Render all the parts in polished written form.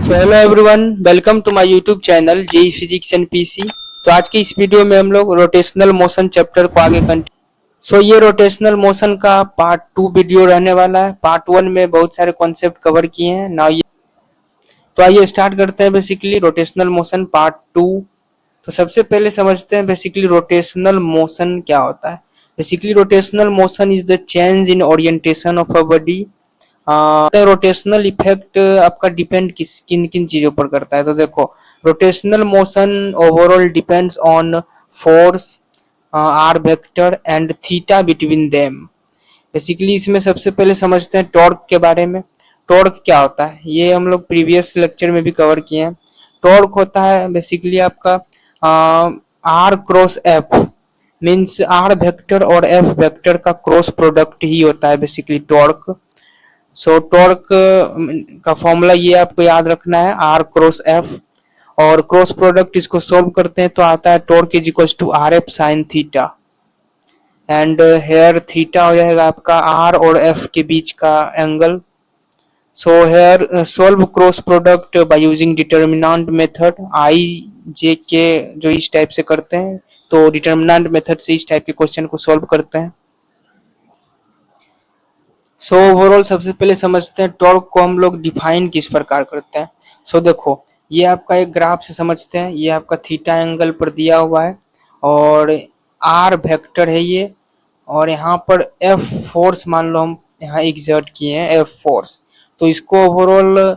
So hello everyone, welcome to my YouTube channel JEE physics and PC. तो आज की इस वीडियो में हम लोग रोटेशनल मोशन चैप्टर को आगे कंटिन्यू। ये रोटेशनल मोशन का पार्ट 2 वीडियो रहने वाला है। पार्ट 1 में बहुत सारे कॉन्सेप्ट कवर किए हैं। नाउ ये तो आइए स्टार्ट करते हैं बेसिकली रोटेशनल मोशन पार्ट 2। तो सबसे पहले समझते हैं बेसिकली रोटेशनल मोशन क्या होता है। Basically rotational motion is the change in orientation of a body. Rotational effect आपका डिपेंड किन किन चीजों पर करता है। तो देखो, rotational motion overall depends on force, r vector and theta between them. Basically इसमें सबसे पहले समझते हैं टॉर्क के बारे में। टॉर्क क्या होता है ये हम लोग प्रीवियस लेक्चर में भी कवर किए हैं। टॉर्क होता है बेसिकली आपका r cross F, means r vector और एफ वेक्टर का क्रॉस प्रोडक्ट ही होता है बेसिकली टॉर्क। सो टॉर्क का फॉर्मूला ये आपको याद रखना है, आर क्रॉस एफ, और क्रॉस प्रोडक्ट इसको सोल्व करते हैं तो आता है torque is equal to r F sine theta. And here theta हो जाएगा आपका आर और एफ के बीच का angle. So here solve cross product by using determinant method I जे के, जो इस टाइप से करते हैं। तो डिटर्मिनेंट मेथड से इस टाइप के क्वेश्चन को सोल्व करते हैं। सो ओवरऑल सबसे पहले समझते हैं टॉर्क को हम लोग डिफाइन किस प्रकार करते हैं। सो देखो, ये आपका एक ग्राफ से समझते हैं। ये आपका थीटा एंगल पर दिया हुआ है और आर वेक्टर है ये, और यहाँ पर एफ फोर्स मान लो हम यहाँ एग्जर्ट किए हैं एफ फोर्स। तो इसको ओवरऑल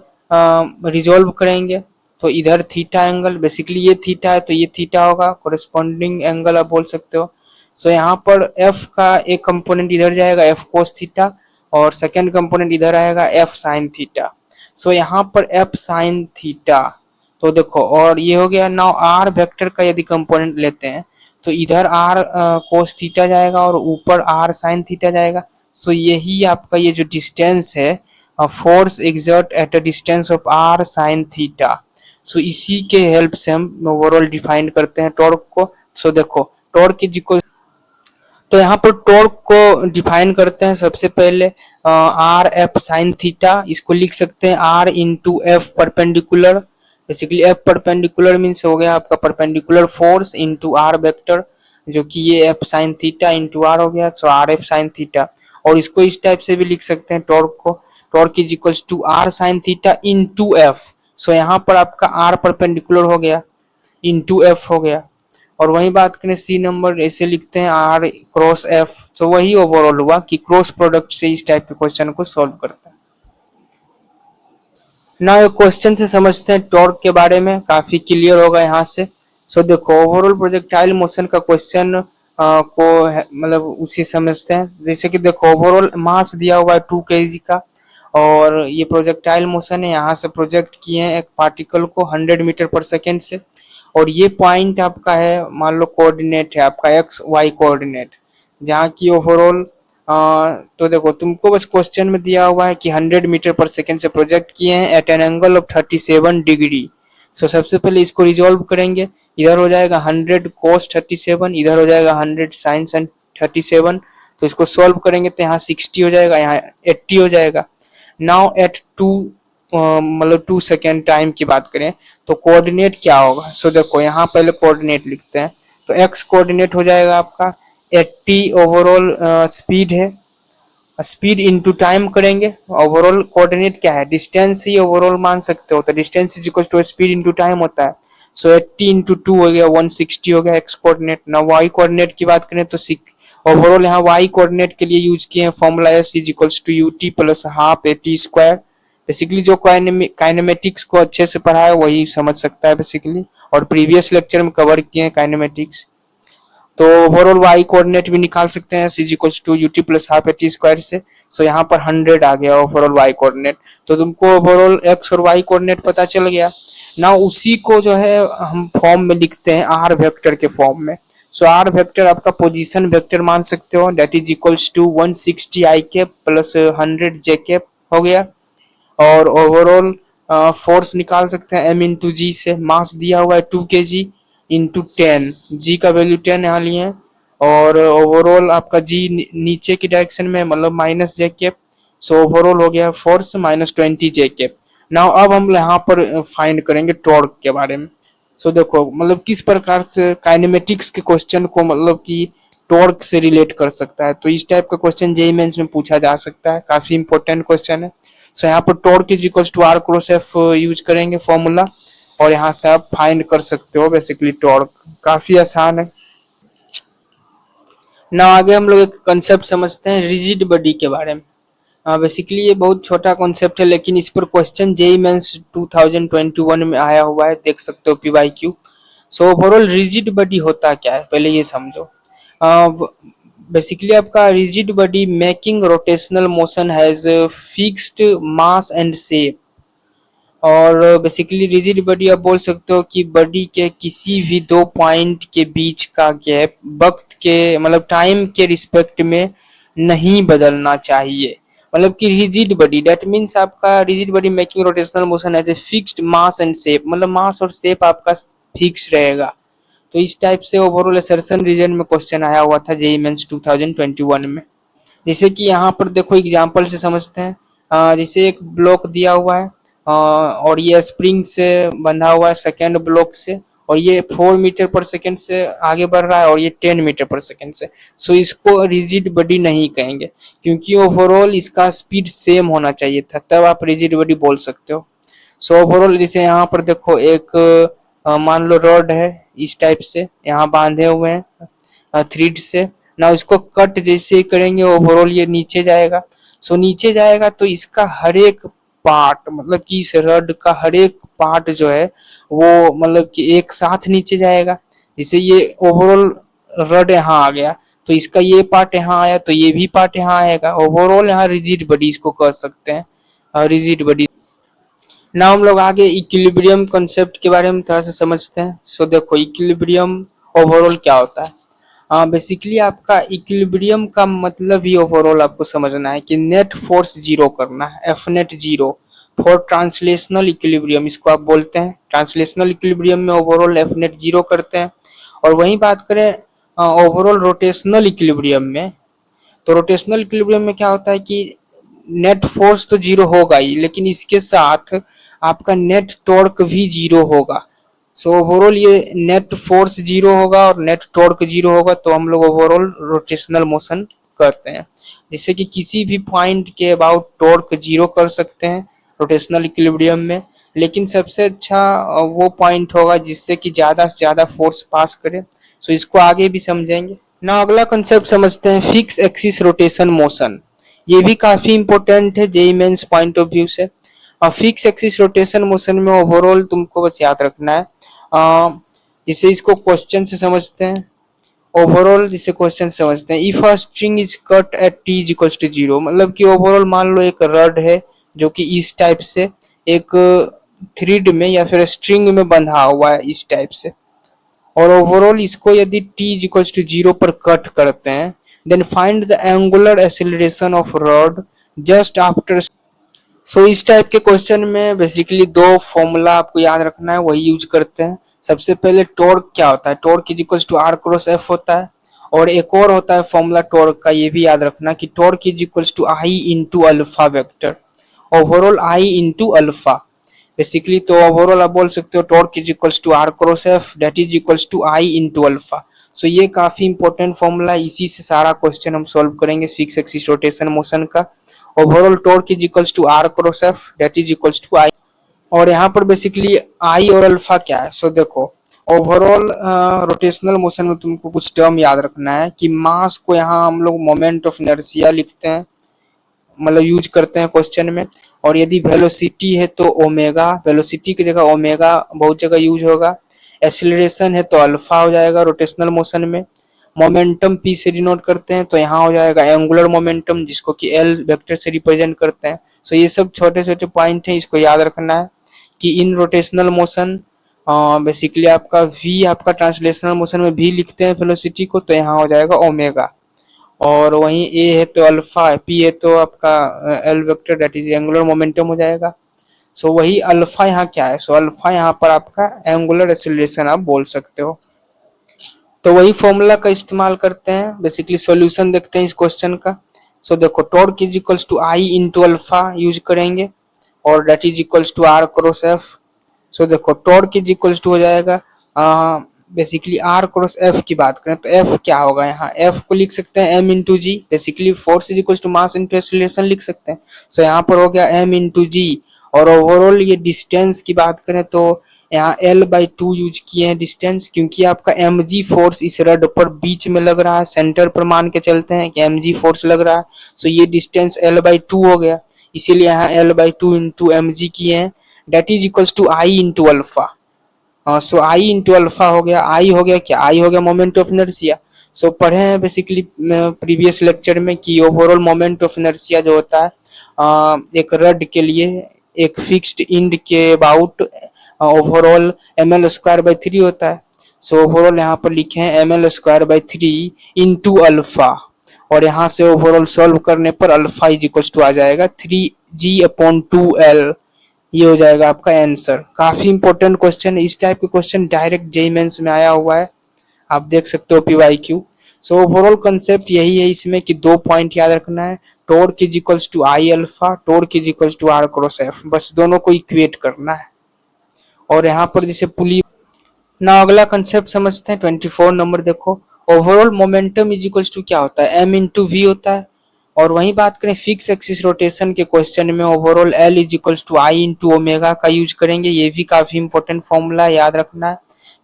रिजोल्व करेंगे तो इधर थीटा एंगल, बेसिकली ये थीटा है तो ये थीटा होगा, कोरिस्पॉन्डिंग एंगल आप बोल सकते हो। सो यहाँ पर एफ का एक कंपोनेंट इधर जाएगा एफ कोस थीटा, और सेकेंड कंपोनेंट इधर आएगा एफ साइन थीटा। सो यहाँ पर एफ साइन थीटा, तो देखो, और ये हो गया। नाउ आर वेक्टर का यदि कंपोनेंट लेते हैं तो इधर आर कोस थीटा जाएगा और ऊपर आर साइन थीटा जाएगा। सो यही आपका ये जो डिस्टेंस है, force exert at a distance of R sine theta. So इसी के हेल्प से हम ओवरऑल डिफाइन करते हैं टॉर्क को। सो देखो, टॉर्क इज इक्वल, तो यहाँ पर टॉर्क को डिफाइन करते हैं सबसे पहले आर एफ साइन थीटा। इसको लिख सकते हैं r into F perpendicular. Basically F perpendicular means हो गया आपका perpendicular force into r vector, जो कि ये F sine theta into r हो गया, so r F sine theta. और इसको इस टाइप से भी लिख सकते हैं टॉर्क को, torque is equal to r sine theta into F. So यहाँ पर आपका आर परपेंडिकुलर हो गया इंटू एफ हो गया। और वही बात करें सी नंबर, ऐसे लिखते हैं आर क्रॉस एफ। तो वही ओवरऑल हुआ कि क्रॉस प्रोडक्ट से इस टाइप के क्वेश्चन को सॉल्व करता है। ना एक क्वेश्चन से समझते हैं टॉर्क के बारे में, काफी क्लियर होगा यहाँ से। सो देखो, ओवरऑल प्रोजेक्टाइल मोशन का क्वेश्चन को मतलब उसी समझते हैं। जैसे कि देखो, ओवरऑल मास दिया हुआ है 2 kg का, और ये प्रोजेक्टाइल मोशन है। यहाँ से प्रोजेक्ट किए हैं एक पार्टिकल को 100 मीटर पर सेकेंड से, और ये पॉइंट आपका है, मान लो कोऑर्डिनेट है आपका एक्स वाई कोऑर्डिनेट, जहाँ की ओवरऑल तो देखो, तुमको बस क्वेश्चन में दिया हुआ है कि 100 मीटर पर सेकेंड से प्रोजेक्ट किए हैं at an angle of 37 degree. So सबसे पहले इसको रिजॉल्व करेंगे। इधर हो जाएगा 100 cos 37, इधर हो जाएगा 100 sin 37। तो इसको सॉल्व करेंगे तो यहाँ 60 हो जाएगा, यहाँ 80 हो जाएगा। नाउ एट 2 मतलब 2 सेकेंड टाइम की बात करें तो कोऑर्डिनेट क्या होगा। सो देखो, यहाँ पहले कोऑर्डिनेट लिखते हैं। तो एक्स कोऑर्डिनेट हो जाएगा आपका 80, ओवरऑल स्पीड है, स्पीड इंटू टाइम करेंगे। ओवरऑल कोऑर्डिनेट क्या है, डिस्टेंस ही ओवरऑल मान सकते हो, तो distance is equal to speed into time होता है। सो 80 इंटू 2 हो गया 160 हो गया एक्स कोऑर्डिनेट। ना वाई कोऑर्डिनेट की बात करें तो ओवरऑल यहाँ वाई कोऑर्डिनेट के लिए यूज किए हैं formula s is equals to u t plus half a t square. Basically जो काइनेमेटिक्स को अच्छे से पढ़ा है वही समझ सकता है बेसिकली, और प्रीवियस लेक्चर में कवर किए हैं काइनेमेटिक्स। तो ओवरऑल वाई कोऑर्डिनेट भी निकाल सकते हैं s equals to u t plus half a t square से। सो यहाँ पर 100 आ गया ओवरऑल वाई कोऑर्डिनेट। तो तुमको ओवरऑल एक्स और वाई कोऑर्डिनेट पता चल गया ना। उसी को जो है हम फॉर्म में लिखते हैं आर वेक्टर के फॉर्म में। सो आर वेक्टर आपका पोजीशन वेक्टर मान सकते हो, that is equals to 160 i cap plus 100 j cap हो गया। और ओवरऑल फोर्स निकाल सकते हैं एम इंटू जी से। मास दिया हुआ है 2 kg इंटू 10, जी का वैल्यू 10 यहाँ लिए हैं। और ओवरऑल आपका जी नीचे की डायरेक्शन में मतलब माइनस जे कैप। सो ओवरऑल हो गया फोर्स -20 जे कैप। नाउ अब हम यहाँ पर फाइंड करेंगे टॉर्क के बारे में। सो देखो मतलब किस प्रकार से काइनेमेटिक्स के क्वेश्चन को मतलब कि टॉर्क से रिलेट कर सकता है, तो इस टाइप का क्वेश्चन जेईई मेंस में पूछा जा सकता है, काफी इंपॉर्टेंट क्वेश्चन है। सो यहाँ पर torque is equals to r cross F use करेंगे फॉर्मूला, और यहाँ से आप फाइंड कर सकते हो बेसिकली टॉर्क, काफी आसान है ना। आगे हम लोग एक कंसेप्ट समझते हैं रिजिड बॉडी के बारे में। बेसिकली ये बहुत छोटा कॉन्सेप्ट है, लेकिन इस पर क्वेश्चन जेईई मेंस 2021 में आया हुआ है, देख सकते हो PYQ. So overall rigid body होता क्या है पहले ये समझो। बेसिकली आपका rigid body making rotational motion has fixed mass and shape, और बेसिकली रिजिड बॉडी आप बोल सकते हो कि बॉडी के किसी भी दो पॉइंट के बीच का गैप वक्त के मतलब टाइम के रिस्पेक्ट में नहीं बदलना चाहिए। मतलब कि रिजिड बॉडी दैट मीन्स आपका rigid body making rotational motion as a fixed mass and shape, मतलब मास और शेप आपका फिक्स रहेगा। तो इस टाइप से ओवरऑल असर्शन रीजन में क्वेश्चन आया हुआ था जेईई मेंस 2021 में। जैसे कि यहाँ पर देखो एग्जांपल से समझते हैं। जैसे एक ब्लॉक दिया हुआ है और ये स्प्रिंग से बंधा हुआ है सेकेंड ब्लॉक से, और ये 4 मीटर पर सेकेंड से आगे बढ़ रहा है और ये 10 मीटर पर सेकेंड से। सो इसको रिजिड बॉडी नहीं कहेंगे, क्योंकि ओवरऑल इसका स्पीड सेम होना चाहिए था, तब आप रिजिड बॉडी बोल सकते हो। सो ओवरऑल जैसे यहाँ पर देखो एक मान लो रॉड है, इस टाइप से यहाँ बांधे हुए हैं थ्रेड से ना, इसको कट जैसे ही करेंगे ओवरऑल ये नीचे जाएगा। सो नीचे जाएगा तो इसका हर एक पार्ट मतलब कि इस रड का हर एक पार्ट जो है वो मतलब कि एक साथ नीचे जाएगा। जैसे ये ओवरऑल रड यहाँ आ गया तो इसका ये पार्ट यहाँ आया तो ये भी पार्ट यहाँ आएगा, ओवरऑल यहाँ रिजिड बॉडी इसको कह सकते हैं रिजिड बॉडी। ना हम लोग आगे इक्विलिब्रियम कॉन्सेप्ट के बारे में थोड़ा सा समझते हैं। सो देखो इक्विलिब्रियम ओवरऑल क्या होता है। बेसिकली आपका इक्विलिब्रियम का मतलब ही ओवरऑल आपको समझना है कि नेट फोर्स जीरो करना है, F net zero for translational equilibrium इसको आप बोलते हैं। ट्रांसलेशनल इक्विलिब्रियम में ओवरऑल एफ नेट जीरो करते हैं। और वहीं बात करें ओवरऑल रोटेशनल इक्विलिब्रियम में, तो रोटेशनल इक्विलिब्रियम में क्या होता है कि नेट फोर्स तो जीरो होगा ही, लेकिन इसके साथ आपका नेट टॉर्क भी जीरो होगा। सो ओवरऑल ये नेट फोर्स जीरो होगा और नेट टॉर्क जीरो होगा, तो हम लोग ओवरऑल रोटेशनल मोशन करते हैं। जैसे कि किसी भी पॉइंट के अबाउट टॉर्क जीरो कर सकते हैं रोटेशनल इक्विलिब्रियम में, लेकिन सबसे अच्छा वो पॉइंट होगा जिससे कि ज़्यादा से ज़्यादा फोर्स पास करे। सो इसको आगे भी समझेंगे ना। अगला कंसेप्ट समझते हैं फिक्स एक्सिस रोटेशन मोशन। ये भी काफी इंपॉर्टेंट है JEE mains point of view से। और फिक्स एक्सिस रोटेशन मोशन में ओवरऑल तुमको बस याद रखना है, जैसे इसको क्वेश्चन से समझते हैं। ओवरऑल जिसे क्वेश्चन समझते हैं, if a string is cut at t is equals to zero, मतलब कि ओवरऑल मान लो एक रड है जो कि इस टाइप से एक थ्रेड में या फिर स्ट्रिंग में बंधा हुआ है इस टाइप से, और ओवरऑल इसको यदि t is equals to zero पर कट करते हैं, then find the angular acceleration of rod just after. So इस टाइप के क्वेश्चन में बेसिकली दो फॉर्मूला आपको याद रखना है, वही यूज करते हैं। सबसे पहले टॉर्क क्या होता है, torque is equals to r cross F होता है, और एक और होता है फॉर्मूला टॉर्क का, ये भी याद रखना कि torque is equals to I into alpha vector, overall I into alpha basically. तो ओवरऑल आप बोल सकते हो torque is equals to r cross F that is equals to I into alpha. So ये काफी इंपॉर्टेंट फॉर्मूला, इसी से सारा क्वेश्चन हम सॉल्व करेंगे फिक्स एक्सिस रोटेशन मोशन का। Overall torque is equals to r cross F that is equals to I, और यहाँ पर बेसिकली आई और अल्फा क्या है। सो देखो ओवरऑल रोटेशनल मोशन में तुमको कुछ टर्म याद रखना है कि मास को यहाँ हम लोग मोमेंट ऑफ इनर्शिया लिखते हैं, मतलब यूज करते हैं क्वेश्चन में। और यदि वेलोसिटी है तो ओमेगा, वेलोसिटी की जगह ओमेगा बहुत जगह यूज होगा। एक्सीलरेशन है तो अल्फा हो जाएगा रोटेशनल मोशन में। मोमेंटम पी से डिनोट करते हैं तो यहाँ हो जाएगा एंगुलर मोमेंटम, जिसको कि एल वेक्टर से रिप्रेजेंट करते हैं। सो ये सब छोटे छोटे पॉइंट हैं, इसको याद रखना है कि इन रोटेशनल मोशन बेसिकली आपका v आपका ट्रांसलेशनल मोशन में v लिखते हैं वेलोसिटी को, तो यहाँ हो जाएगा ओमेगा। और वहीं ए है तो अल्फा, पी है तो आपका L vector that is angular momentum हो जाएगा। सो वही अल्फा यहाँ क्या है, सो अल्फा यहाँ पर आपका एंगुलर एक्सेलरेशन आप बोल सकते हो। तो वही फॉर्मूला का इस्तेमाल करते हैं, बेसिकली सॉल्यूशन देखते हैं इस क्वेश्चन का। सो देखो torque is equals to I into alpha use करेंगे, और that is equals to r cross F. So देखो टॉर्क इज इक्वल्स टू हो जाएगा बेसिकली आर क्रॉस एफ की बात करें तो एफ क्या होगा, यहाँ एफ को लिख सकते हैं m into g, basically force is equals to mass into acceleration लिख सकते हैं। सो यहाँ पर हो गया एम इंटू जी। और ओवरऑल ये डिस्टेंस की बात करें तो यहाँ L/2 यूज किए हैं डिस्टेंस, क्योंकि आपका mg फोर्स इस रड पर बीच में लग रहा है, सेंटर पर मान के चलते हैं कि mg फोर्स लग रहा है। सो ये डिस्टेंस L/2 हो गया, इसीलिए यहाँ L/2 इंटू एम जी किए हैं, that is equals to I into alpha. So I into alpha हो गया, आई हो गया क्या, आई हो गया मोमेंट ऑफ इनर्शिया। सो पढ़े हैं बेसिकली प्रीवियस लेक्चर में कि ओवरऑल मोमेंट ऑफ इनर्शिया जो होता है एक रड के लिए एक फिक्स्ड इंड के अबाउट ओवरऑल ml² होता है। सो ओवरऑल यहाँ पर लिखे हैं ml² इंटू अल्फा, और यहाँ से ओवरऑल सॉल्व करने पर अल्फा इज इक्वल टू आ जाएगा 3g/2l। ये हो जाएगा आपका आंसर। काफी इंपॉर्टेंट क्वेश्चन, इस टाइप के क्वेश्चन डायरेक्ट जेईई मेंस में आया हुआ है, आप देख सकते हो PYQ। सो ओवरऑल कंसेप्ट यही है इसमें कि 2 पॉइंट याद रखना है, torque is equals to I alpha, torque is equals to r cross F, बस दोनों को इक्वेट करना है। और यहाँ पर जैसे पुली ना, अगला कंसेप्ट समझते हैं 24 नंबर। देखो overall momentum is equals to क्या होता है, m इंटू वी होता है। और वहीं बात करें फिक्स एक्सिस रोटेशन के क्वेश्चन में overall L is equals to I into omega का यूज करेंगे, ये भी काफी इंपॉर्टेंट फॉर्मूला याद रखना है।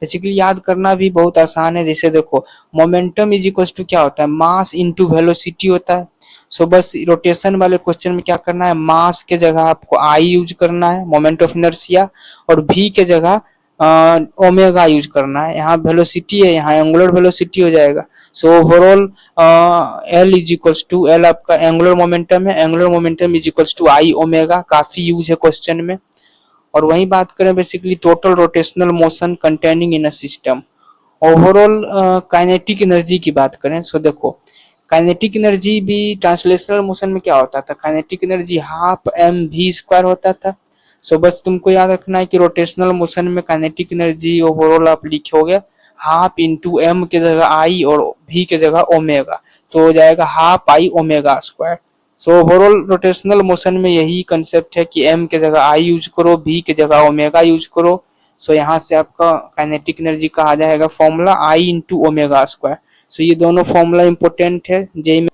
बेसिकली याद करना भी बहुत आसान है। जैसे देखो मोमेंटम इज इक्वल्स टू क्या होता है, मास इंटू वेलोसिटी होता है। सो बस रोटेशन वाले क्वेश्चन में क्या करना है, मास के जगह आपको आई यूज करना है मोमेंट ऑफ इनर्शिया, और v के जगह ओमेगा यूज करना है। यहाँ वेलोसिटी है, यहाँ एंगुलर वेलोसिटी हो जाएगा। So overall L is equals to, L आपका एंगुलर मोमेंटम है, angular momentum is equals to I omega, काफी यूज है क्वेश्चन में। और वहीं बात करें basically total rotational motion containing in a system, overall kinetic energy की बात करें। सो देखो काइनेटिक एनर्जी भी ट्रांसलेशनल मोशन में क्या होता था, काइनेटिक एनर्जी हाफ mv² होता था। सो बस तुमको याद रखना है कि रोटेशनल मोशन में काइनेटिक एनर्जी ओवरऑल आप लिखोगे हाफ इंटू एम के जगह आई और v के जगह ओमेगा, तो हो जाएगा half I omega square. So overall rotational motion में यही कंसेप्ट है कि m के जगह i यूज करो, v के जगह ओमेगा यूज करो। सो यहाँ से आपका काइनेटिक एनर्जी का आ जाएगा formula I into omega square. So ये दोनों फॉर्मूला इंपॉर्टेंट है जेईई में।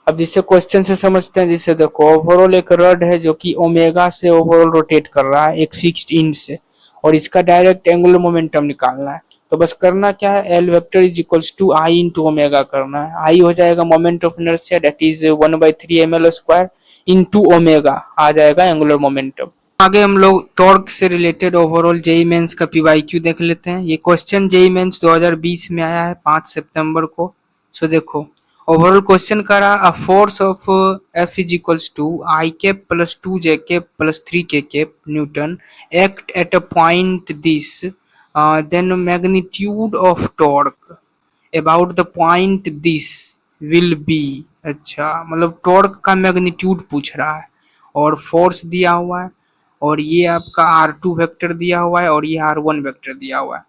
अब जिससे क्वेश्चन से समझते हैं, जिससे देखो ओवरऑल एक रड है जो कि ओमेगा से ओवरऑल रोटेट कर रहा है एक फिक्स्ड इंड से, और इसका डायरेक्ट एंगुलर मोमेंटम निकालना है। तो बस करना क्या है, L vector is equals to I into omega करना है। आई हो जाएगा moment of inertia that is 1/3 ml² into omega, आ जाएगा एंगुलर मोमेंटम। आगे हम लोग टॉर्क से रिलेटेड ओवरऑल जेईई मेंस का PYQ देख लेते हैं। ये क्वेश्चन जेईई मेंस 2020 में आया है 5 सितंबर को। सो देखो ओवरऑल क्वेश्चन का रहा, a force of F is equals to i cap plus 2j cap plus 3k cap newton act at a point this, then magnitude of torque about the point this will be. अच्छा मतलब torque का magnitude पूछ रहा है और force दिया हुआ है, और ये आपका R2 वेक्टर दिया हुआ है और ये R1 वेक्टर दिया हुआ है।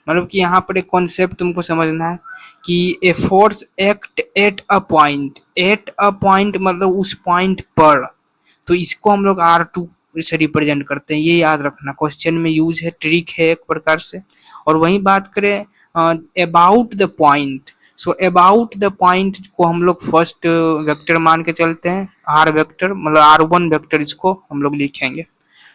मतलब कि यहाँ पर एक कॉन्सेप्ट तुमको समझना है कि a force act at a point मतलब उस पॉइंट पर, तो इसको हम लोग R2 से रिप्रेजेंट करते हैं। ये याद रखना, क्वेश्चन में यूज है, ट्रिक है एक प्रकार से। और वहीं बात करें about the point, so about the point को हम लोग फर्स्ट वेक्टर मान के चलते हैं, R वेक्टर मतलब R1 वेक्टर इसको हम लोग लिखेंगे।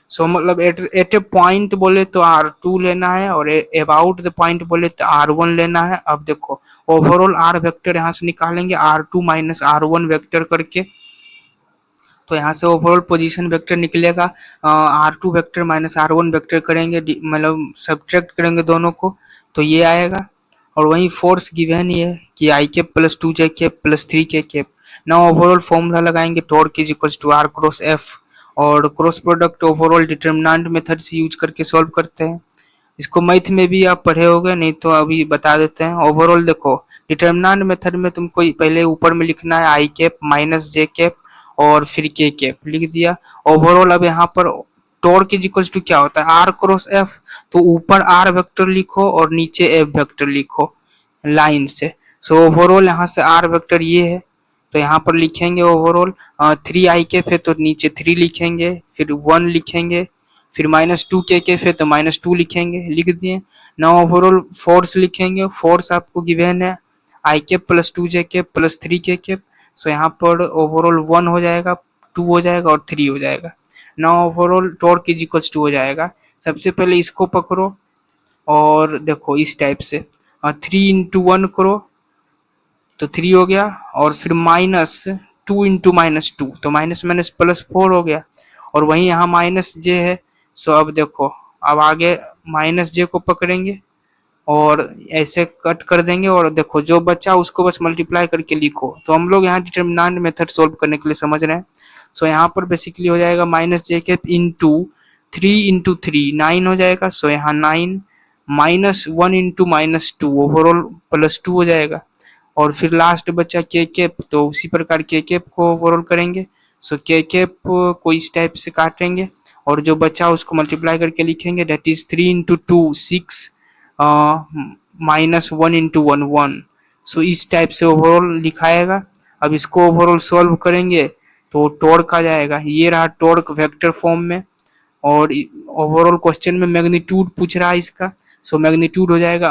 सो मतलब एट ए पॉइंट बोले तो R2 लेना है, और अबाउट द पॉइंट बोले तो R1 लेना है। अब देखो ओवरऑल R वेक्टर यहाँ से निकालेंगे R2 माइनस R1 वेक्टर करके, तो यहाँ से ओवरऑल पोजीशन वेक्टर निकलेगा R2 vector minus R1 vector करेंगे, मतलब सब्ट्रैक्ट करेंगे दोनों को, तो ये आएगा। और वहीं फोर्स गिवन ही है कि i cap plus 2j cap plus 3k cap. ना ओवरऑल फॉर्मूला लगाएंगे torque is equals to R cross F, और cross product overall determinant method से यूज करके सॉल्व करते हैं। इसको मैथ में भी आप पढ़े होंगे, नहीं तो अभी बता देते हैं। ओवरऑल देखो डिटर्मिनेंट मेथड में तुमको पहले ऊपर में लिखना है आई कैप माइनस जे कैप और फिर के कैप लिख दिया। ओवरऑल अब यहाँ पर टॉर्क इज इक्वल्स टू क्या होता है, आर क्रॉस एफ, तो ऊपर आर वेक्टर लिखो और नीचे एफ वेक्टर लिखो लाइन से। सो ओवरऑल यहाँ से आर वेक्टर ये है, तो यहाँ पर लिखेंगे ओवरऑल 3 आई कैप है तो नीचे 3 लिखेंगे, फिर 1 लिखेंगे, फिर -2 के कैप है तो -2 लिखेंगे, लिख दिए। नाउ ओवरऑल फोर्स लिखेंगे, फोर्स आपको गिवन है आई कैप प्लस 2 जे कैप प्लस 3 के कैप। सो यहाँ पर ओवरऑल 1 हो जाएगा, 2 हो जाएगा और 3 हो जाएगा। Now overall torque is equals to हो जाएगा। सबसे पहले इसको पकड़ो और देखो इस टाइप से 3 इंटू 1 करो तो 3 हो गया, और फिर -2 इंटू -2 तो माइनस माइनस प्लस 4 हो गया, और वहीं यहाँ माइनस जे है। सो अब देखो, अब आगे माइनस जे को पकड़ेंगे और ऐसे कट कर देंगे, और देखो जो बचा उसको बस मल्टीप्लाई करके लिखो। तो हम लोग यहाँ डिटर्मिनेंट मेथड सोल्व करने के लिए समझ रहे हैं। सो यहाँ पर बेसिकली हो जाएगा माइनस जे कैप इंटू 3 इंटू 3 9 हो जाएगा। सो यहाँ 9 -1 इंटू -2 ओवरऑल +2 हो जाएगा, और फिर लास्ट बचा के कैप, तो उसी प्रकार के कैप को ओवरऑल करेंगे। सो के कैप को इस टाइप से काटेंगे और जो बचा उसको मल्टीप्लाई करके लिखेंगे, दैट इज 3 इंटू 2 6 -1 इंटू 1 1। सो इस टाइप से ओवरऑल लिखाएगा। अब इसको ओवरऑल सॉल्व करेंगे तो टॉर्क आ जाएगा, ये रहा टॉर्क वेक्टर फॉर्म में। और ओवरऑल क्वेश्चन में मैग्नीट्यूड पूछ रहा है इसका। सो मैग्नीट्यूड हो जाएगा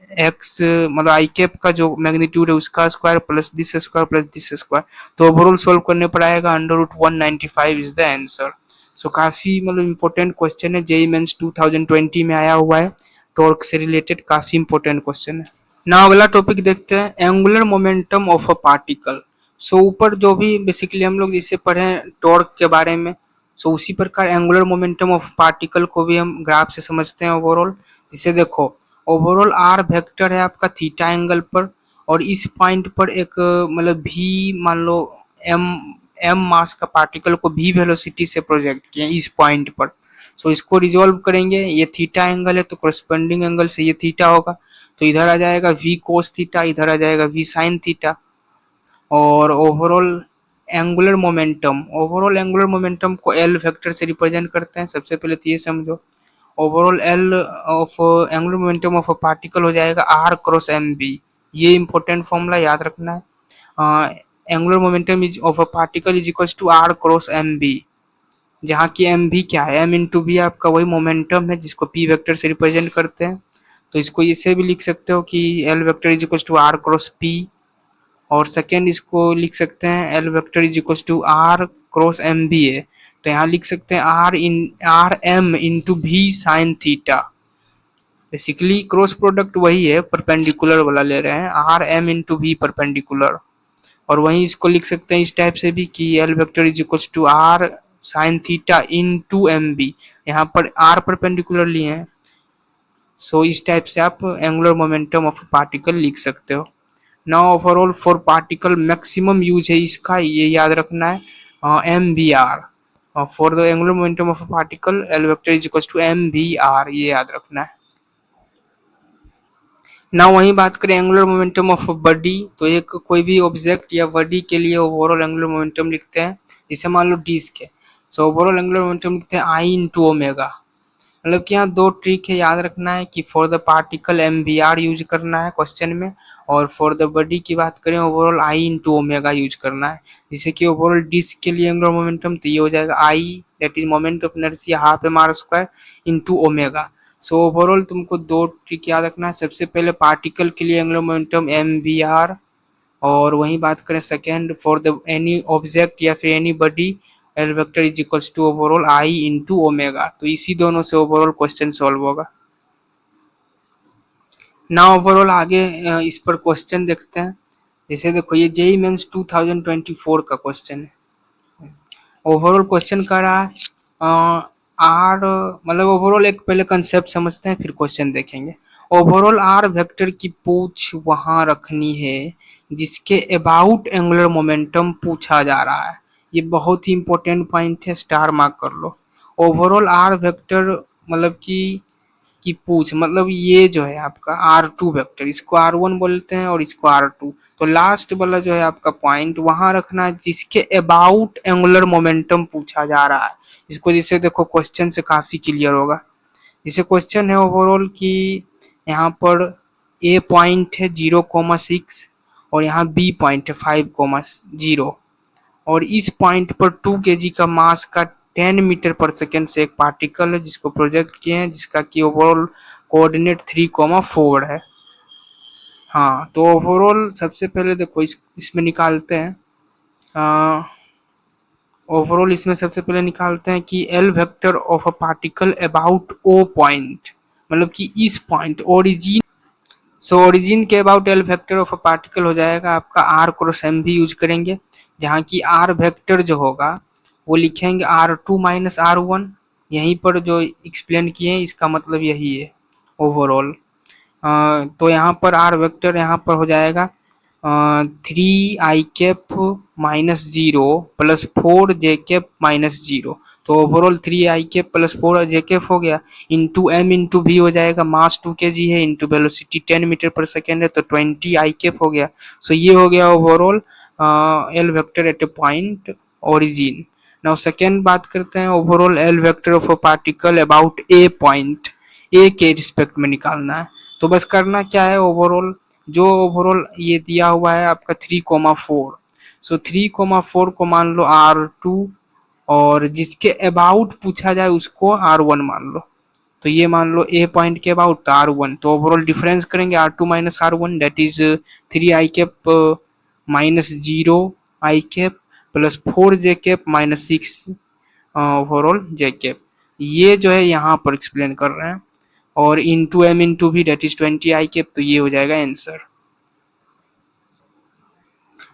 √x, मतलब आई कैप का जो मैग्नीट्यूड है उसका square plus this square plus this square. तो ओवरऑल सोल्व करने पर आएगा √195 इज द आंसर। सो काफी मतलब इंपॉर्टेंट क्वेश्चन है, जेईई मेंस 2020 में आया हुआ है, टॉर्क से रिलेटेड काफी इंपॉर्टेंट क्वेश्चन है। ना अगला टॉपिक देखते हैं, angular momentum of a particle. So ऊपर जो भी बेसिकली हम लोग जिसे पढ़े टॉर्क के बारे में, सो उसी प्रकार एंगुलर मोमेंटम ऑफ पार्टिकल को भी हम ग्राफ से समझते हैं ओवरऑल। जिसे देखो ओवरऑल आर वेक्टर है आपका थीटा एंगल पर, और इस पॉइंट पर एक मतलब भी मान लो एम मास का पार्टिकल को भी वेलोसिटी से प्रोजेक्ट किया इस पॉइंट पर। सो इसको रिजॉल्व करेंगे, ये थीटा एंगल है तो कोरस्पोंडिंग एंगल से ये थीटा होगा, तो इधर आ जाएगा v कोस थीटा, इधर आ जाएगा v साइन थीटा। और ओवरऑल एंगुलर मोमेंटम को एल वेक्टर से रिप्रेजेंट करते हैं। सबसे पहले तो ये समझो, overall L of angular momentum of a particle हो जाएगा आर क्रॉस एम बी। ये इंपॉर्टेंट फॉर्मूला याद रखना है। Angular momentum is of a particle is equal to r cross m v, जहाँ की एम भी क्या है, एम इंटू बी आपका वही मोमेंटम है जिसको पी वेक्टर से रिप्रेजेंट करते हैं। तो इसको इसे भी लिख सकते हो कि L vector is equal to r cross p, और सेकेंड इसको लिख सकते हैं L vector is equal to r cross m v है, तो यहाँ लिख सकते हैं r m into v sine theta. Basically cross product वही है, परपेंडिकुलर वाला ले रहे हैं, r m into v perpendicular. और वहीं इसको लिख सकते हैं इस टाइप से भी कि L vector is equal to r sine theta into m v, यहाँ पर आर परपेंडिकुलर लिए हैं। सो इस टाइप से आप एंगुलर मोमेंटम ऑफ पार्टिकल लिख सकते हो। Now overall for particle maximum use है इसका, ये याद रखना है, m v r. For the angular momentum of particle L vector is equal to m v r, ये याद रखना है। ना वहीं बात करें एंगुलर मोमेंटम ऑफ बॉडी, तो एक कोई भी ऑब्जेक्ट या बॉडी के लिए ओवरऑल एंगुलर मोमेंटम लिखते हैं। जैसे मान लो डिस्क है, सो ओवरऑल एंगुलर मोमेंटम लिखते हैं आई इंटू ओमेगा। मतलब कि यहाँ दो ट्रिक है याद रखना है कि for the particle m v r use करना है क्वेश्चन में, और फॉर द बॉडी की बात करें overall I into omega use करना है। जैसे कि ओवरऑल डिस्क के लिए एंगुलर मोमेंटम तो ये हो जाएगा I, that is moment of inertia half m r square into omega. So overall तुमको दो ट्रिक याद रखना है। सबसे पहले पार्टिकल के लिए angular momentum m v r, और वहीं बात करें second for the any object या फिर any body L vector is equals to overall I into omega. तो इसी दोनों से ओवरऑल क्वेश्चन सॉल्व होगा। ना ओवरऑल आगे इस पर क्वेश्चन देखते हैं। जैसे देखो ये जेईई मेंस 2024 का क्वेश्चन है। ओवरऑल क्वेश्चन कर रहा है आर, मतलब ओवरऑल एक पहले कंसेप्ट समझते हैं फिर क्वेश्चन देखेंगे। ओवरऑल आर वेक्टर की पूछ वहां रखनी है जिसके अबाउट एंगुलर मोमेंटम पूछा जा रहा है। ये बहुत ही इंपॉर्टेंट पॉइंट है, स्टार मार्क कर लो। ओवरऑल आर वेक्टर मतलब कि पूछ मतलब ये जो है आपका R2 वेक्टर, इसको R1 बोलते हैं और इसको R2। तो लास्ट वाला जो है आपका पॉइंट वहां रखना है जिसके अबाउट एंगुलर मोमेंटम पूछा जा रहा है। इसको जैसे देखो क्वेश्चन से काफी क्लियर होगा। जैसे क्वेश्चन है ओवरऑल कि यहाँ पर ए पॉइंट है 0,6, और यहाँ बी पॉइंट है 5,0 और इस पॉइंट पर 2 kg का मास का 10 मीटर पर सेकेंड से एक पार्टिकल है जिसको प्रोजेक्ट किए हैं, जिसका कि ओवरऑल कोऑर्डिनेट 3,4 है। हाँ, तो ओवरऑल सबसे पहले देखो इसमें निकालते हैं। ओवरऑल इसमें सबसे पहले निकालते हैं कि L vector of a particle about O point, मतलब कि इस पॉइंट ओरिजिन। सो ओरिजिन के about L vector of a particle हो जाएगा आपका r cross m v use करेंगे, जहाँ की आर वेक्टर जो होगा वो लिखेंगे R2 - R1। यहीं पर जो एक्सप्लेन किए हैं इसका मतलब यही है ओवरऑल। तो यहाँ पर आर वेक्टर यहाँ पर हो जाएगा 3i कैप -0 + 4j कैप -0। तो overall 3i cap + 4j cap हो गया, इंटू एम इंटू भी हो जाएगा, मास 2 kg है, इंटू वेलोसिटी 10 मीटर पर सेकेंड है, तो 20i कैप हो गया। सो ये हो गया overall L vector at a point origin. Now second बात करते हैं, overall L vector of a particle about a point, A के रिस्पेक्ट में निकालना है। तो बस करना क्या है, ओवरऑल जो ओवरऑल ये दिया हुआ है आपका 3,4। सो 3,4 को मान लो R2, और जिसके अबाउट पूछा जाए उसको R1 मान लो। तो ये मान लो ए पॉइंट के अबाउट R1, तो ओवरऑल डिफरेंस करेंगे R2 - R1 that is 3i cap -0i cap +4j cap -6 overall j cap. ये जो है यहाँ पर एक्सप्लेन कर रहे हैं, और इंटू एम इंटू भी दैट इज 20i कैप, तो ये हो जाएगा आंसर।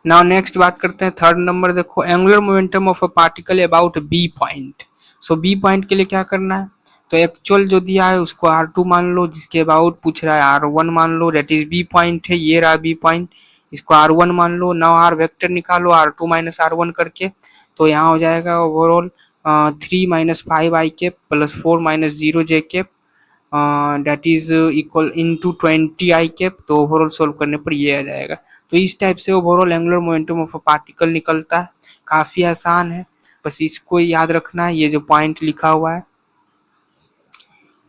नाउ नेक्स्ट बात करते हैं थर्ड नंबर। देखो angular momentum of a particle about B point. So B point के लिए क्या करना है, तो एक्चुअल जो दिया है उसको R2 मान लो, जिसके अबाउट पूछ रहा है R1 मान लो, दैट इज बी पॉइंट है, ये रहा बी पॉइंट, इसको R1 मान लो। नाउ आर वेक्टर निकालो R2 - R1 करके, तो यहाँ हो जाएगा overall 3 - 5i cap +4 - 0j cap that is equal into 20i cap. तो ओवरऑल सोल्व करने पर ये आ जाएगा। तो इस टाइप से overall angular momentum of a particle निकलता है। काफ़ी आसान है, बस इसको याद रखना है, ये जो पॉइंट लिखा हुआ है।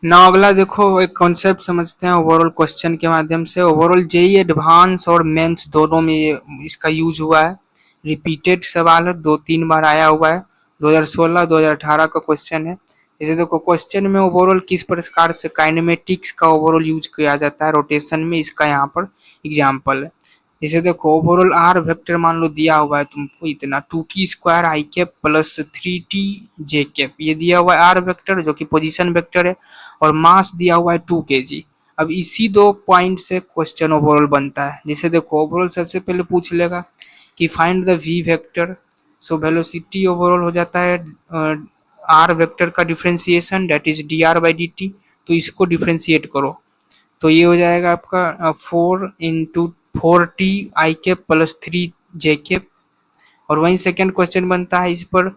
ना अगला देखो एक कॉन्सेप्ट समझते हैं ओवरऑल क्वेश्चन के माध्यम से। ओवरऑल जेई एडवांस और मेंस दोनों में ये इसका यूज हुआ है। रिपीटेड सवाल है, 2-3 बार आया हुआ है। 2016-2018 का क्वेश्चन है। जैसे देखो क्वेश्चन में ओवरऑल किस प्रकार से काइनेमेटिक्स का ओवरऑल यूज किया जाता है रोटेशन में, इसका यहाँ पर एग्जाम्पल है। जैसे देखो ओवरऑल आर वेक्टर मान लो दिया हुआ है तुमको इतना 2t² i cap +3t j cap, ये दिया हुआ है आर वेक्टर जो कि पोजीशन वेक्टर है, और मास दिया हुआ है 2 kg। अब इसी दो पॉइंट से क्वेश्चन ओवरऑल बनता है। जैसे देखो ओवरऑल सबसे पहले पूछ लेगा कि find the v vector. So velocity overall हो जाता है आर वेक्टर का डिफरेंशिएशन दैट इज dr/dt। तो इसको डिफरेंशिएट करो, तो ये हो जाएगा आपका 4 × 4t i cap +3j cap. और वहीं सेकेंड क्वेश्चन बनता है इस पर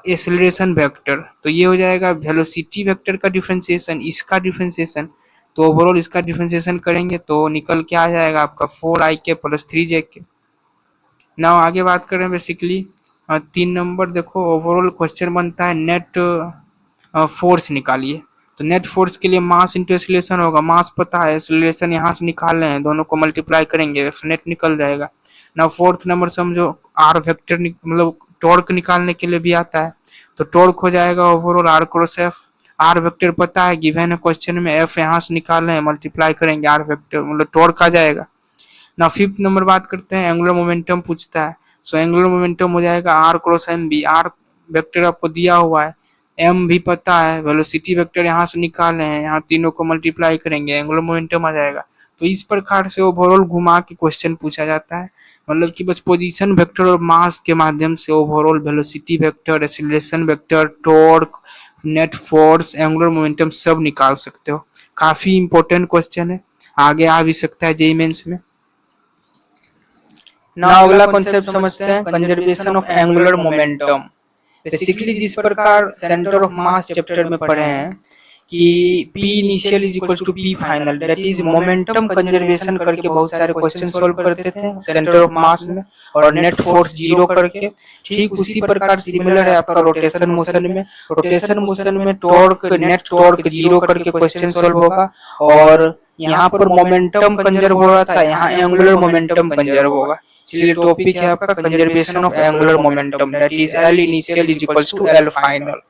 एक्सेलरेशन वेक्टर, तो ये हो जाएगा वेलोसिटी वेक्टर का डिफरेंशिएशन, इसका डिफरेंशिएशन। तो ओवरऑल इसका डिफरेंशिएशन करेंगे तो निकल के आ जाएगा आपका 4i cap +3j cap. Now आगे बात करें बेसिकली 3 नंबर। देखो ओवरऑल क्वेश्चन बनता है नेट फोर्स निकालिए। तो नेट फोर्स के लिए मास इंटू एक्सीलरेशन होगा, मास पता है, एक्सीलरेशन यहाँ से निकाल रहे हैं, दोनों को मल्टीप्लाई करेंगे नेट निकल जाएगा। ना फोर्थ नंबर समझो आर वेक्टर मतलब टॉर्क निकालने के लिए भी आता है, तो टॉर्क हो जाएगा overall r cross F. R vector पता है गिवन है क्वेश्चन में, एफ यहाँ से निकाल रहे हैं, मल्टीप्लाई करेंगे आर वेक्टर मतलब टॉर्क आ जाएगा ना। फिफ्थ नंबर बात करते हैं एंगुलर मोमेंटम पूछता है। सो एंगुलर मोमेंटम हो जाएगा r cross m v. R vector आपको दिया हुआ है, एम भी पता है, वेलोसिटी वेक्टर यहाँ से निकाले हैं, यहाँ तीनों को मल्टीप्लाई करेंगे एंगुलर मोमेंटम आ जाएगा। तो इस प्रकार से ओवरऑल घुमा के क्वेश्चन पूछा जाता है, मतलब कि बस पोजीशन वेक्टर और मास के माध्यम से overall velocity vector, acceleration vector, torque, net force, angular momentum सब निकाल सकते हो। काफी इंपॉर्टेंट क्वेश्चन है, आगे आ भी सकता है जेईई मेंस में। नाउ अगला कॉन्सेप्ट समझते हैं conservation of angular momentum. Basically जिस प्रकार सेंटर ऑफ मास चैप्टर में पढ़े हैं कि P initial is equal to P final, that is momentum conservation करके बहुत सारे क्वेश्चन सोल्व करते थे सेंटर ऑफ मास में, और नेट फोर्स जीरो करके। ठीक उसी प्रकार सिमिलर है आपका रोटेशन मोशन में। रोटेशन मोशन में टॉर्क, नेट टॉर्क जीरो करके क्वेश्चन सोल्व होगा, और यहाँ पर मोमेंटम कंजर्व हो रहा था, यहाँ एंगुलर मोमेंटम कंजर्व होगा। इसलिए टॉपिक है आपका conservation of angular momentum, that is L initial is equal to L final.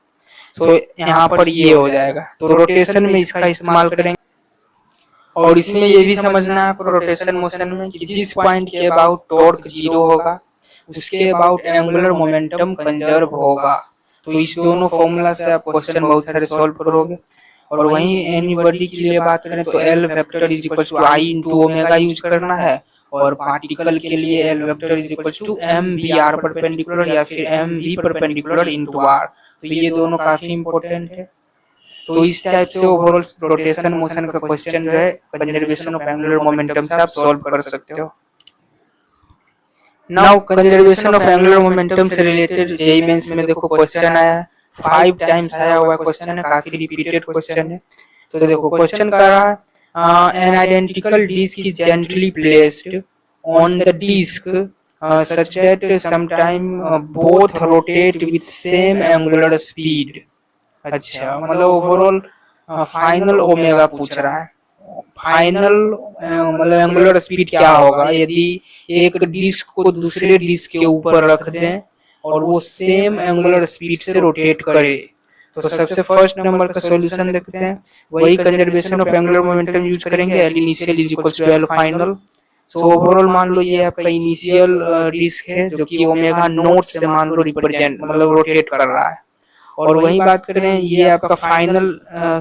So यहाँ पर ये हो जाएगा, तो रोटेशन में इसका इस्तेमाल करेंगे। और इसमें ये भी समझना है आपको रोटेशन मोशन में कि जिस पॉइंट के अबाउट टॉर्क जीरो होगा उसके अबाउट एंगुलर मोमेंटम कंजर्व होगा। तो इस दोनों फॉर्मूला से आप क्वेश्चन बहुत सारे सॉल्व करोगे। और वहीं एनीबॉडी के लिए बात करें तो L vector is equal to I into omega use करना है, और पार्टिकल के लिए L vector is equal to m v r perpendicular या फिर m v perpendicular into r. तो ये दोनों काफी इंपॉर्टेंट है। तो इस टाइप से ओवरऑल रोटेशन मोशन का क्वेश्चन जो है कंजर्वेशन ऑफ एंगुलर मोमेंटम से आप सॉल्व कर सकते हो। Now conservation of angular momentum से रिलेटेड जेईई मेंस में देखो क्वेश्चन आया है, 5 टाइम्स आया हुआ क्वेश्चन है, काफी रिपीटेड क्वेश्चन है। तो देखो क्वेश्चन कर रहा है an identical disc is gently placed on the disc such that sometime both rotate with same angular speed। अच्छा, मतलब ओवरऑल फाइनल ओमेगा पूछ रहा है। फाइनल मतलब एंगुलर स्पीड क्या होगा यदि एक डिस्क को दूसरे डिस्क के ऊपर रख दें और वो सेम एंगुलर स्पीड से रोटेट करे। तो सबसे फर्स्ट नंबर का सॉल्यूशन देखते हैं, वही conservation of angular momentum use करेंगे, L initial is equal to L final. So overall मान लो ये आपका इनिशियल डिस्क है जो कि ओमेगा नोट से मान लो रिप्रेजेंट मतलब रोटेट कर रहा है। और वही बात करें ये आपका फाइनल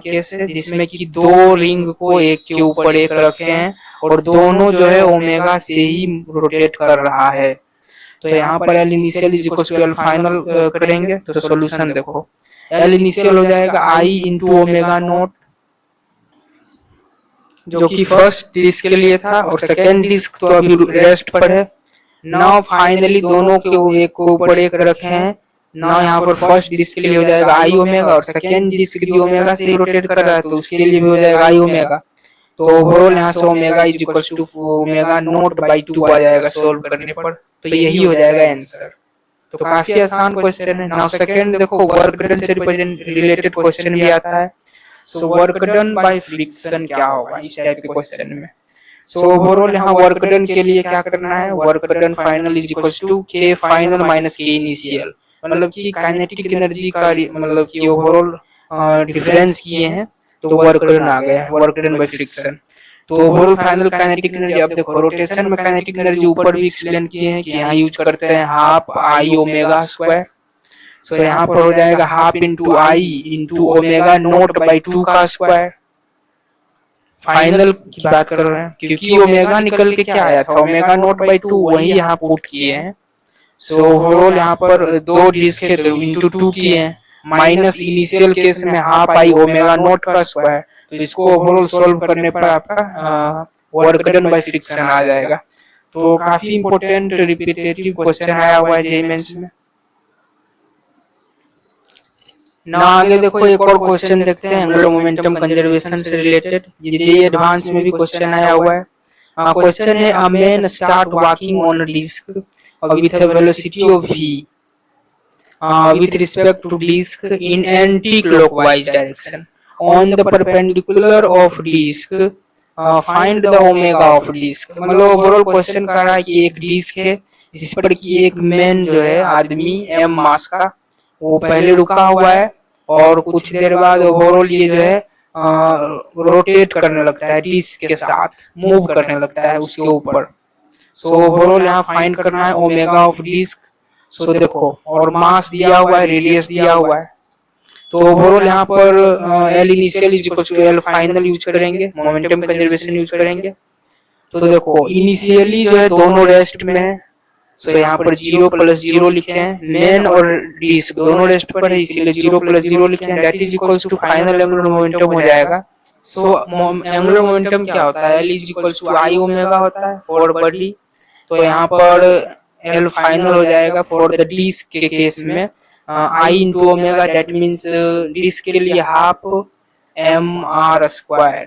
केस है जिसमें कि दो रिंग को एक के ऊपर एक रखे हैं और दोनों जो है ओमेगा से ही रोटेट कर रहा है। तो यहाँ पर L initial is equal to L final करेंगे तो सॉल्यूशन देखो, एल इनिशियल हो जाएगा आई इंटू ओमेगा नोट जो कि फर्स्ट डिस्क के लिए था, और सेकेंड डिस्क तो अभी रेस्ट पर है। नाउ फाइनली दोनों के एक को ऊपर एक रखे हैं। नाउ यहाँ पर फर्स्ट डिस्क के लिए हो जाएगा आई ओमेगा, और सेकेंड डिस्क भी ओमेगा से ही रोटेट कर रहा है तो उसके लिए भी हो जाएगा आई ओमेगा। तो ओवरऑल यहाँ से omega is equal to omega naught by 2 आ जाएगा सोल्व करने पर। तो यही हो जाएगा आंसर। तो काफी आसान क्वेश्चन है। नाउ सेकेंड देखो वर्क डन से रिलेटेड क्वेश्चन भी आता है। So work done by friction क्या होगा इस टाइप के क्वेश्चन में। सो ओवरऑल यहाँ वर्क डन के लिए क्या करना है, work done final is equal to K final minus K initial, मतलब कि काइनेटिक एनर्जी का मतलब कि ओवरऑल डिफरेंस किए हैं तो वर्क डन आ गया है, वर्क डन बाय फ्रिक्शन। तो ओवरऑल फाइनल काइनेटिक एनर्जी, अब देखो रोटेशन में काइनेटिक एनर्जी ऊपर भी एक्सप्लेन किए हैं कि यहाँ यूज करते हैं हाफ आई ओमेगा स्क्वायर। सो यहाँ पर हो जाएगा half into I into omega naught by 2 का स्क्वायर। फाइनल की बात कर रहे हैं क्योंकि ओमेगा निकल के क्या आया था, ओमेगा नोट बाई 2 वही यहाँ पुट किए हैं। सो ओवरऑल यहाँ पर दो डिस्क है तो इंटू 2 किए हैं, माइनस इनिशियल केस में हाफ आई ओमेगा नोट का स्क्वायर। तो इसको ओवरऑल सोल्व करने पर आपका वर्क डन बाय फ्रिक्शन आ जाएगा। तो काफी इंपॉर्टेंट रिपीटेटिव क्वेश्चन आया हुआ है जेईई मेंस में। ना आगे देखो एक और क्वेश्चन देखते हैं एंगुलर मोमेंटम कंजर्वेशन से रिलेटेड, जेईई एडवांस में भी क्वेश्चन आया हुआ है। क्वेश्चन है a man start walking on a disc with a velocity of v with respect to disk in anti-clockwise direction on the perpendicular of disk find the omega of disk। मतलब overall question कर रहा है कि एक disc है जिस पर कि एक मैन जो है आदमी m मास का वो पहले रुका हुआ है और कुछ देर बाद ओवरऑल ये जो है रोटेट करने लगता है डिस्क के साथ, मूव करने लगता है उसके ऊपर। सो ओवरऑल यहाँ फाइंड करना है ओमेगा ऑफ डिस्क। सो देखो और मास दिया हुआ है, रेडियस दिया हुआ है। तो ओवरऑल यहाँ पर L initial is equal to L final use करेंगे, मोमेंटम कंजर्वेशन यूज करेंगे। तो देखो इनिशियली जो है दोनों रेस्ट में है, सो यहाँ पर 0 प्लस 0 लिखे हैं, मैन और डिस्क दोनों रेस्ट पर है इसीलिए 0 प्लस 0 लिखे हैं, that is equal to final angular momentum हो जाएगा। सो एंगुलर मोमेंटम क्या होता है, L is equal to I omega होता है फॉर बॉडी। तो यहाँ पर एल फाइनल हो जाएगा फॉर द डिस्क के केस में I into omega, that means disc के लिए हाफ mr²।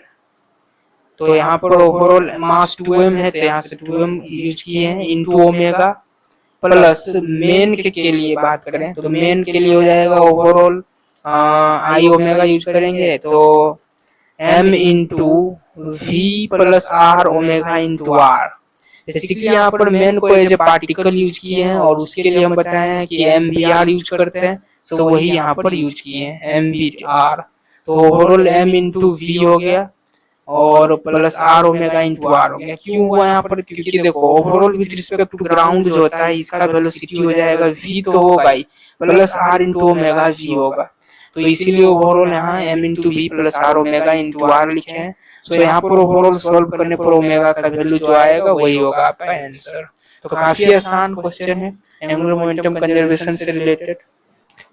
तो यहाँ पर ओवरऑल मास 2m है, तो यहाँ से 2m यूज किए हैं इंटू ओमेगा प्लस मेन के लिए बात करें तो मेन के लिए हो जाएगा ओवरऑल आई ओमेगा यूज करेंगे तो m into v plus r omega into r. Basically यहाँ पर मेन को एज ए पार्टिकल यूज किए हैं और उसके लिए हम बताए हैं कि एम बी आर यूज करते हैं, सो वही यहाँ पर यूज किए हैं एम बी आर। तो ओवरऑल m इंटू वी हो गया और plus r omega into r हो गया। क्यों हुआ यहाँ पर, क्योंकि देखो overall with respect to ground जो होता है इसका वेलोसिटी हो जाएगा v तो होगा ही plus r into omega v होगा, तो इसीलिए ओवरऑल यहाँ m into v plus r omega into r लिखे हैं। सो यहाँ पर ओवरऑल सॉल्व करने पर ओमेगा का वैल्यू जो आएगा वही होगा आपका आंसर। तो काफी आसान क्वेश्चन है एंगुलर मोमेंटम कंजर्वेशन से रिलेटेड।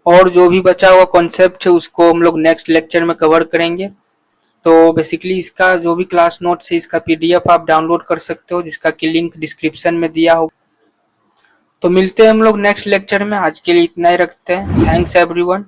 और जो भी बचा हुआ कॉन्सेप्ट है उसको हम लोग नेक्स्ट लेक्चर में कवर करेंगे। तो बेसिकली इसका जो भी क्लास नोट्स है इसका पीडीएफ आप डाउनलोड कर सकते हो जिसका कि लिंक डिस्क्रिप्शन में दिया हो। तो मिलते हैं हम लोग नेक्स्ट लेक्चर में, आज के लिए इतना ही रखते हैं। Thanks everyone.